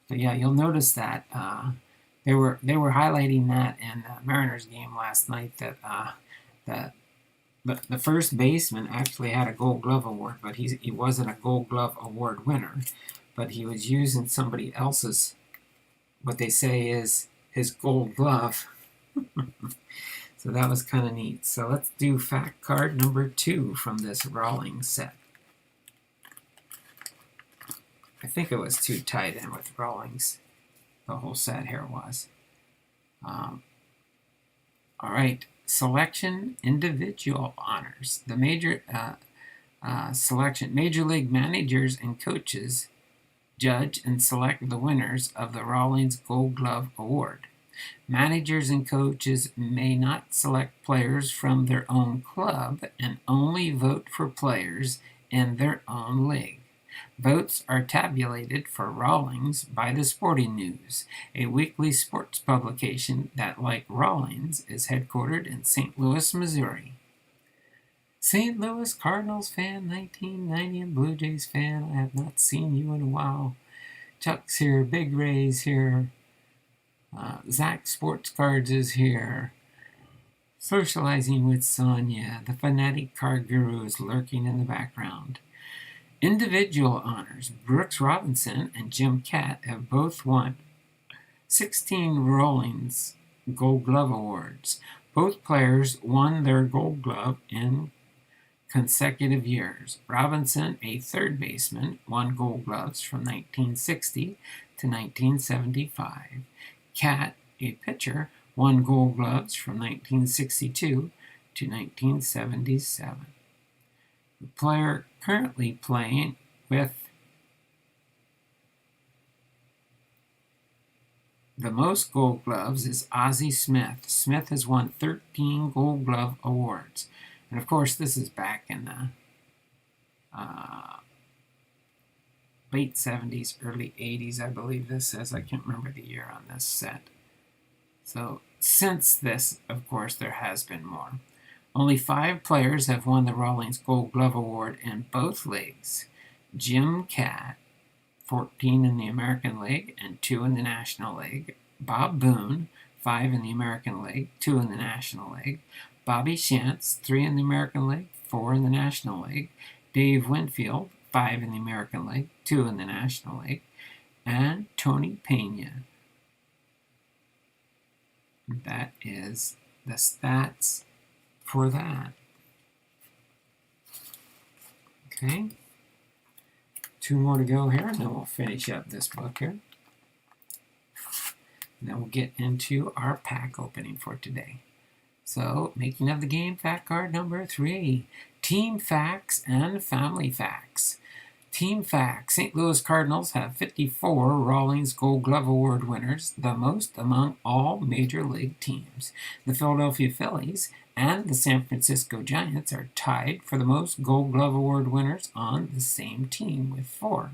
So yeah, you'll notice that they were highlighting that in the Mariners game last night that the first baseman actually had a Gold Glove award, but he wasn't a Gold Glove award winner, but he was using somebody else's, what they say is his Gold Glove. So that was kind of neat. So let's do fact card number 2 from this Rawlings set. I think it was too tied in with Rawlings. The whole set here was. All right. Selection individual honors. The major selection. Major League managers and coaches judge and select the winners of the Rawlings Gold Glove Award. Managers and coaches may not select players from their own club and only vote for players in their own league. Votes are tabulated for Rawlings by the Sporting News, a weekly sports publication that, like Rawlings, is headquartered in St. Louis, Missouri. St. Louis Cardinals fan, 1990, and Blue Jays fan. I have not seen you in a while. Chuck's here, Big Ray's here. Zach Sports Cards is here. Socializing with Sonia. The fanatic card guru is lurking in the background. Individual honors. Brooks Robinson and Jim Kaat have both won 16 Rawlings Gold Glove Awards. Both players won their Gold Glove in consecutive years. Robinson, a third baseman, won Gold Gloves from 1960 to 1975. Kaat, a pitcher, won Gold Gloves from 1962 to 1977. The player currently playing with the most Gold Gloves is Ozzie Smith. Smith has won 13 Gold Glove Awards. And of course, this is back in the late 70s, early 80s, I believe this says. I can't remember the year on this set. So since this, of course, there has been more. Only 5 players have won the Rawlings Gold Glove Award in both leagues. Jim Kaat, 14 in the American League and 2 in the National League. Bob Boone, 5 in the American League, 2 in the National League. Bobby Shantz, 3 in the American League, 4 in the National League. Dave Winfield, 5 in the American League, 2 in the National League. And Tony Pena. That is the stats for that. Okay. 2 more to go here, and then we'll finish up this book here. And then we'll get into our pack opening for today. So, making of the game, fact card number 3. Team facts and family facts. Team facts. St. Louis Cardinals have 54 Rawlings Gold Glove Award winners, the most among all major league teams. The Philadelphia Phillies and the San Francisco Giants are tied for the most Gold Glove Award winners on the same team with 4.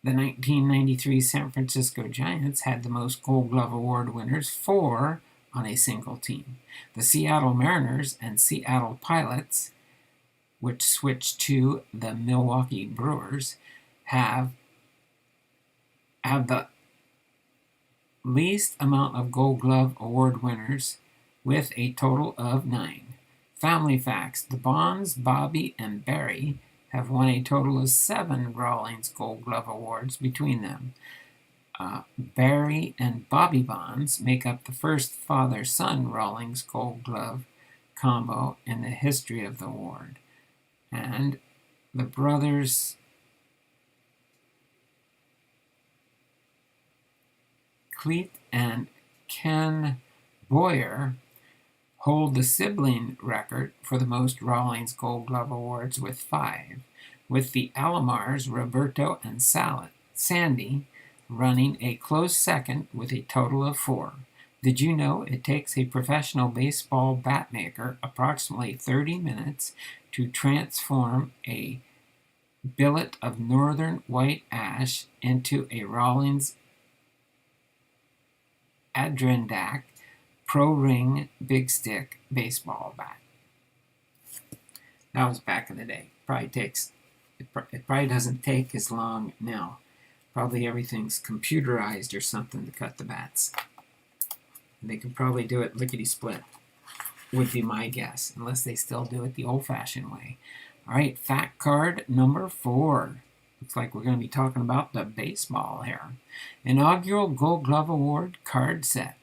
The 1993 San Francisco Giants had the most Gold Glove Award winners, 4 on a single team. The Seattle Mariners and Seattle Pilots, which switched to the Milwaukee Brewers, have the least amount of Gold Glove Award winners with a total of 9. Family facts. The Bonds, Bobby, and Barry have won a total of 7 Rawlings Gold Glove Awards between them. Barry and Bobby Bonds make up the first father-son Rawlings Gold Glove combo in the history of the award. And the brothers Cleet and Ken Boyer hold the sibling record for the most Rawlings Gold Glove awards with 5, with the Alomars, Roberto and Sandy running a close second with a total of 4. Did you know it takes a professional baseball bat maker approximately 30 minutes to transform a billet of northern white ash into a Rawlings Adirondack Pro Ring Big Stick baseball bat? That was back in the day. It probably doesn't take as long now. Probably everything's computerized or something to cut the bats. And they can probably do it lickety-split, would be my guess, unless they still do it the old-fashioned way. All right, fact card number 4. Looks like we're going to be talking about the baseball here. Inaugural Gold Glove Award card set.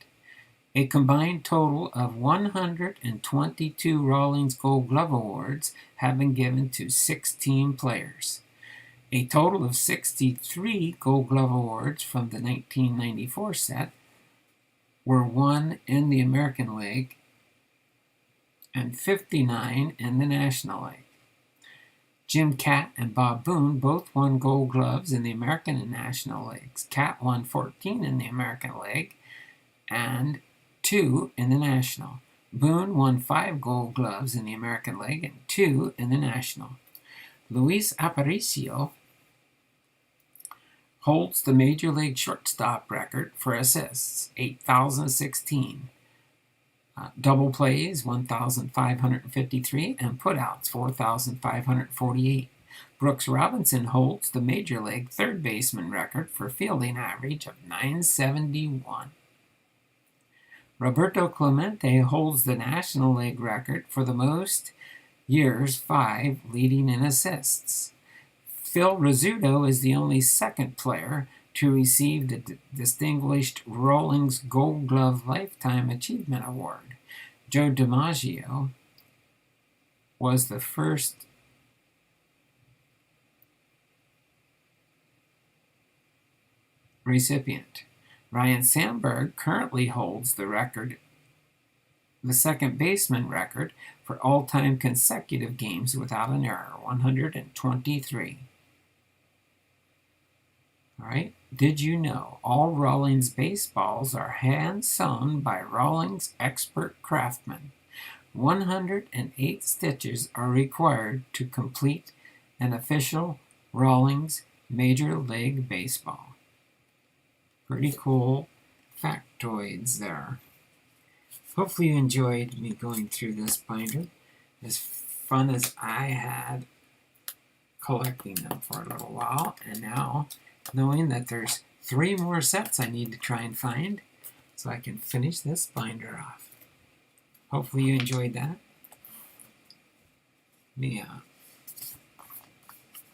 A combined total of 122 Rawlings Gold Glove Awards have been given to 16 players. A total of 63 Gold Glove Awards from the 1994 set were won in the American League and 59 in the National League. Jim Katt and Bob Boone both won Gold Gloves in the American and National Leagues. Katt won 14 in the American League and 2 in the National. Boone won 5 Gold Gloves in the American League and 2 in the National. Luis Aparicio holds the Major League shortstop record for assists, 8,016. Double plays, 1,553, and putouts, 4,548. Brooks Robinson holds the Major League third baseman record for fielding average of 971. Roberto Clemente holds the National League record for the most years, 5, leading in assists. Phil Rizzuto is the only second player to receive the Distinguished Rawlings Gold Glove Lifetime Achievement Award. Joe DiMaggio was the first recipient. Ryan Sandberg currently holds the second baseman record for all-time consecutive games without an error, 123. All right. Did you know all Rawlings baseballs are hand-sewn by Rawlings expert craftsmen? 108 stitches are required to complete an official Rawlings Major League Baseball. Pretty cool factoids there. Hopefully you enjoyed me going through this binder. As fun as I had collecting them for a little while, and now knowing that there's 3 more sets I need to try and find so I can finish this binder off. Hopefully you enjoyed that. Let me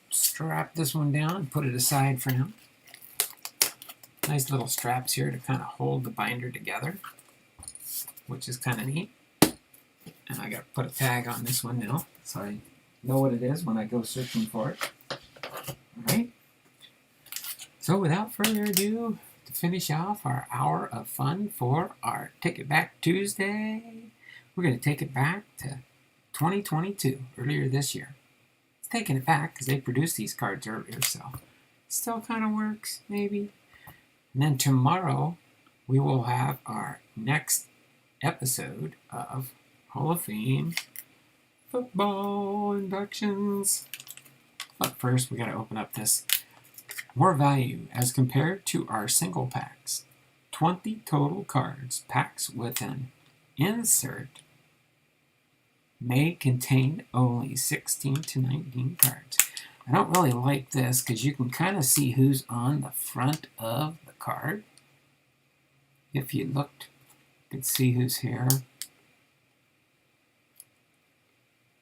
strap this one down and put it aside for now. Nice little straps here to kind of hold the binder together, which is kind of neat. And I got to put a tag on this one now so I know what it is when I go searching for it. All right. So without further ado, to finish off our hour of fun for our Take It Back Tuesday, we're going to take it back to 2022, earlier this year. It's taking it back because they produced these cards earlier, so it still kind of works, maybe. And then tomorrow, we will have our next episode of Hall of Fame football inductions. But first, we got to open up this more value as compared to our single packs. 20 total cards, packs with an insert, may contain only 16 to 19 cards. I don't really like this because you can kind of see who's on the front of the card. If you looked, you could see who's here.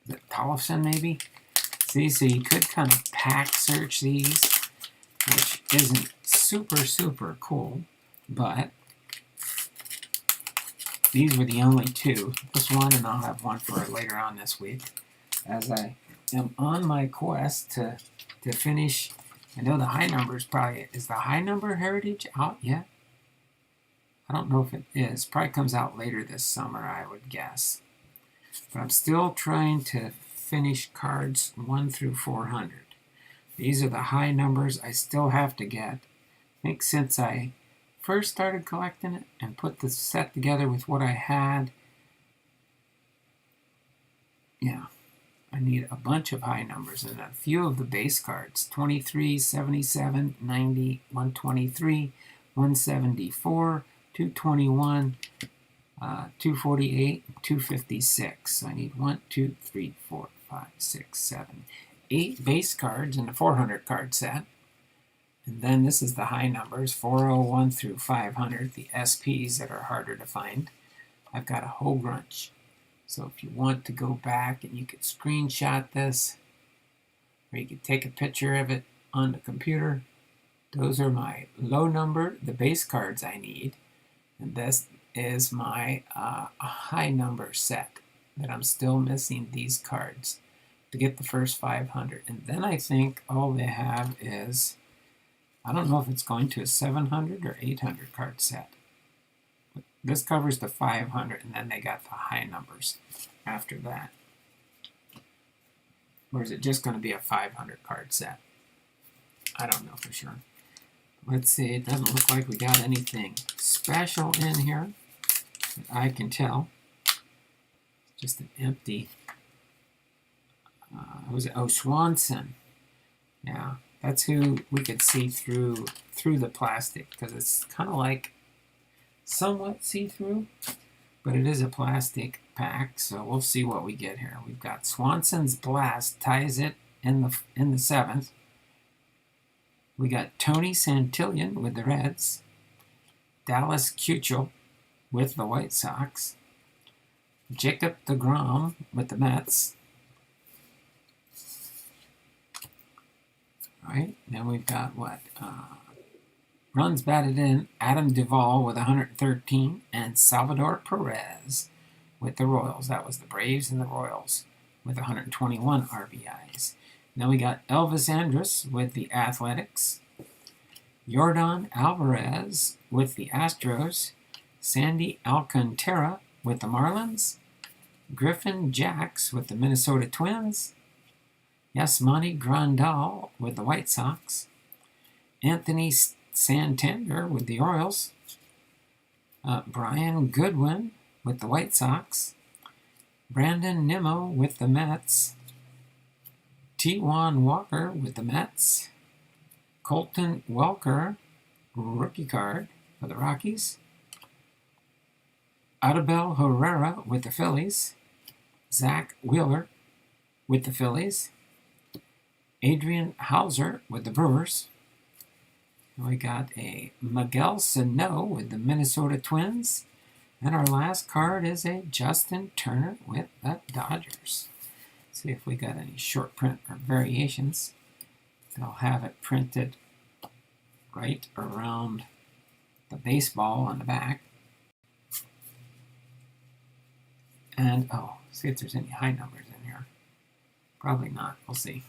Is it Tollefson maybe? See, so you could kind of pack search these, which isn't super cool, but these were the only two. This one, and I'll have one for later on this week, as I am on my quest to finish. I know the high number is the high number heritage out yet? I don't know if it is. Probably comes out later this summer, I would guess. But I'm still trying to finish cards 1 through 400. These are the high numbers I still have to get. I think since I first started collecting it and put the set together with what I had, yeah, I need a bunch of high numbers and a few of the base cards. 23, 77, 90, 123, 174, 221, 248, 256. I need 1, 2, 3, 4, 5, 6, 7, 8 base cards in the 400 card set. And then this is the high numbers, 401 through 500, the SPs that are harder to find. I've got a whole bunch. So if you want to go back and you could screenshot this, or you could take a picture of it on the computer, those are my low number, the base cards I need. And this is my high number set that I'm still missing these cards to get the first 500. And then I think all they have is, I don't know if it's going to a 700 or 800 card set. But this covers the 500, and then they got the high numbers after that. Or is it just going to be a 500 card set? I don't know for sure. Let's see, it doesn't look like we got anything special in here that I can tell. Just an empty, Swanson. Yeah, that's who we could see through the plastic, because it's kind of like somewhat see-through, but it is a plastic pack, so we'll see what we get here. We've got Swanson's Blast, ties it in the 7th. We got Tony Santillan with the Reds, Dallas Keuchel with the White Sox, Jacob deGrom with the Mets. All right, then we've got runs batted in, Adam Duvall with 113, and Salvador Perez with the Royals. That was the Braves and the Royals with 121 RBIs. Then we got Elvis Andrus with the Athletics, Yordan Alvarez with the Astros, Sandy Alcantara with the Marlins, Griffin Jacks with the Minnesota Twins, Yasmani Grandal with the White Sox, Anthony Santander with the Orioles, Brian Goodwin with the White Sox, Brandon Nimmo with the Mets, T1 Walker with the Mets, Colton Welker, rookie card for the Rockies, Adabel Herrera with the Phillies, Zach Wheeler with the Phillies, Adrian Hauser with the Brewers. We got a Miguel Sano with the Minnesota Twins. And our last card is a Justin Turner with the Dodgers. See if we got any short print or variations. They'll have it printed right around the baseball on the back. And, see if there's any high numbers in here. Probably not. We'll see.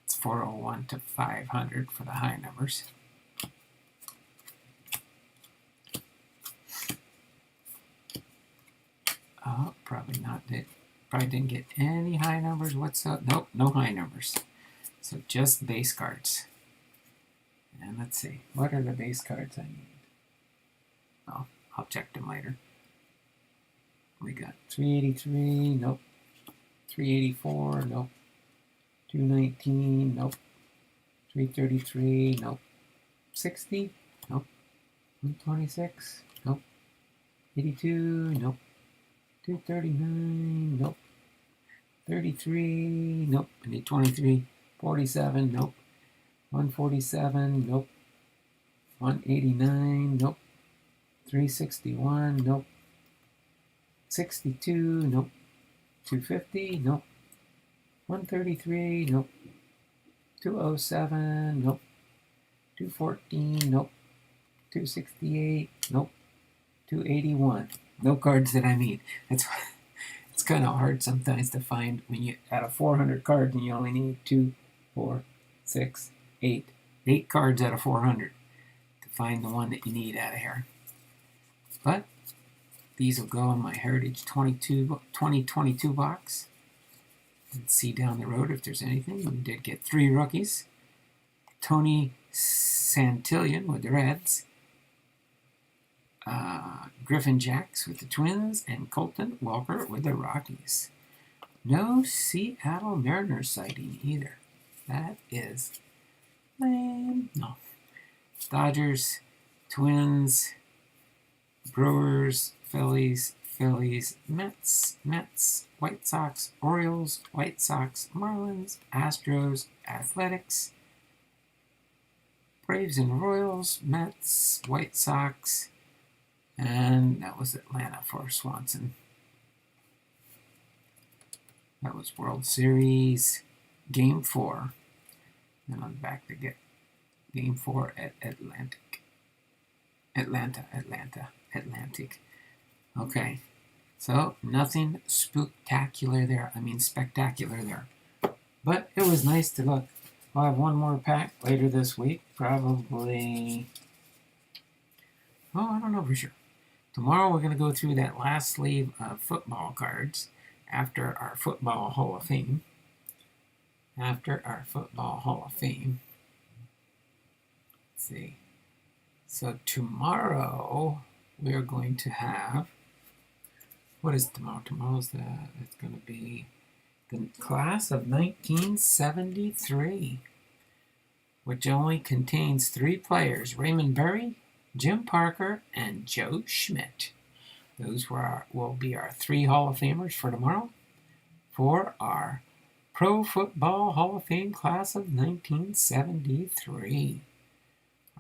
It's 401 to 500 for the high numbers. Oh, probably not. Probably didn't get any high numbers whatsoever. Nope, no high numbers. So just base cards. And let's see, what are the base cards I need? Oh, I'll check them later. We got 383, nope. 384, nope. 219, nope. 333, nope. 60, nope. 126, nope. 82, nope. 239, nope. 33, nope. I need 23. 47, nope. 147, nope. 189, nope. 361, nope. 62, nope. 250, nope. 133, nope. 207, nope. 214, nope. 268, nope. 281. No cards that I need. It's kind of hard sometimes to find when you out of 400 cards and you only need 2, 4, 6, 8. 8 cards out of 400 to find the one that you need out of here. But these will go in my Heritage 2022 box. And see down the road if there's anything. We did get 3 rookies. Tony Santillan with the Reds. Griffin Jacks with the Twins, and Colton Walker with the Rockies. No Seattle Mariners sighting either. That is lame. No. Dodgers, Twins, Brewers, Phillies, Mets, White Sox, Orioles, White Sox, Marlins, Astros, Athletics, Braves and Royals, Mets, White Sox, and that was Atlanta for Swanson. That was World Series Game 4. Then I'm back to get Game 4 at Atlantic. Okay. So, nothing spectacular there. But it was nice to look. I'll have one more pack later this week. Probably. Oh, I don't know for sure. Tomorrow we're going to go through that last sleeve of football cards after our Football Hall of Fame. Let's see. So tomorrow we are going to have. What is tomorrow? It's going to be the class of 1973, which only contains 3 players: Raymond Berry, Jim Parker, and Joe Schmidt. Those will be our 3 Hall of Famers for tomorrow for our Pro Football Hall of Fame class of 1973.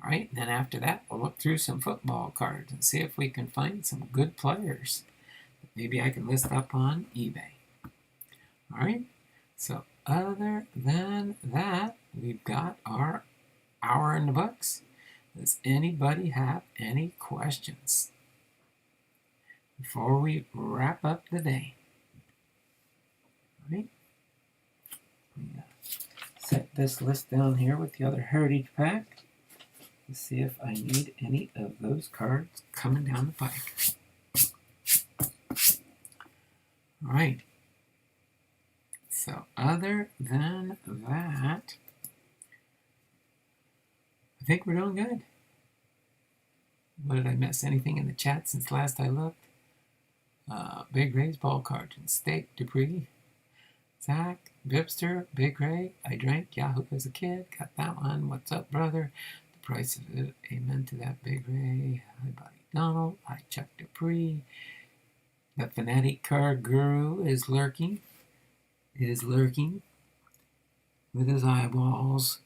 All right, and then after that, we'll look through some football cards and see if we can find some good players that maybe I can list up on eBay. All right, so other than that, we've got our hour in the books. Does anybody have any questions before we wrap up the day? All right. Set this list down here with the other Heritage pack to see if I need any of those cards coming down the pike. All right. So other than that, I think we're doing good. What did I miss? Anything in the chat since last I looked? Big Ray's ball cards and Steak Dupree. Zach, Bipster, Big Ray. I drank Yahoo as a kid. Got that one. What's up, brother? The price of it. Amen to that, Big Ray. Hi, Buddy Donald. Hi, Chuck Dupree. The Fanatic Card Guru is lurking. With his eyeballs.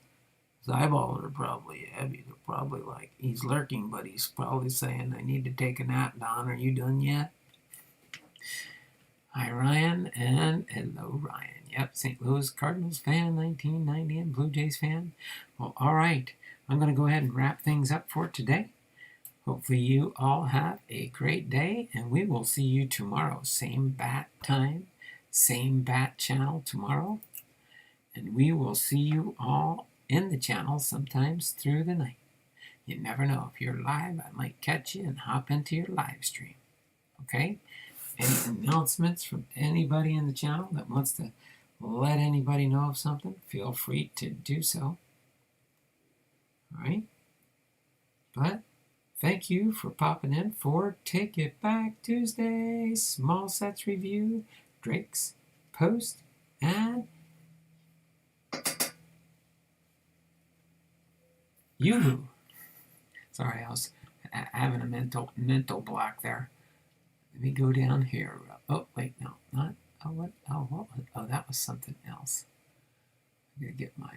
His eyeballs are probably heavy. They're probably like he's lurking, but he's probably saying, I need to take a nap. Don, are you done yet? Hi, Ryan, and hello, Ryan. Yep, St. Louis Cardinals fan, 1990, and Blue Jays fan. Well, all right. I'm going to go ahead and wrap things up for today. Hopefully you all have a great day, and we will see you tomorrow. Same bat time, same bat channel tomorrow. And we will see you all in the channel sometimes through the night. You never know. If you're live, I might catch you and hop into your live stream. Okay? Any announcements from anybody in the channel that wants to let anybody know of something, feel free to do so. All right? But thank you for popping in for Take It Back Tuesday, Small Sets Review, Drake's Post, and Yoo-Hoo. Sorry, I was having a mental block there. Let me go down here. Oh, wait, no, not. Oh, what? Oh, that was something else. I'm going to get my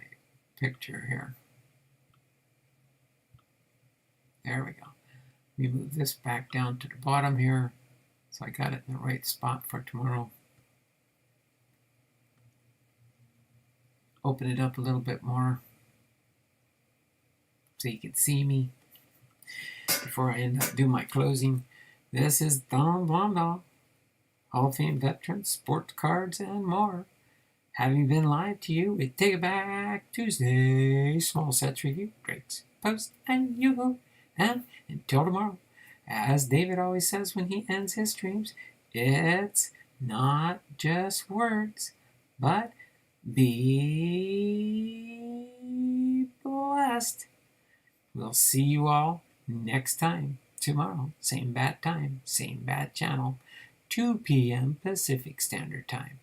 picture here. There we go. Let me move this back down to the bottom here so I got it in the right spot for tomorrow. open it up a little bit more so you can see me before I end up doing my closing. This is Don Blondal, Hall of Fame veteran, sports cards, and more. Having been live to you with Take It Back Tuesday, Small Sets Review, Breaks, Post, and Yoo-Hoo. And until tomorrow, as David always says when he ends his streams, it's not just words, but be blessed. We'll see you all next time, tomorrow. Same bad time, same bad channel, 2 p.m. Pacific Standard Time.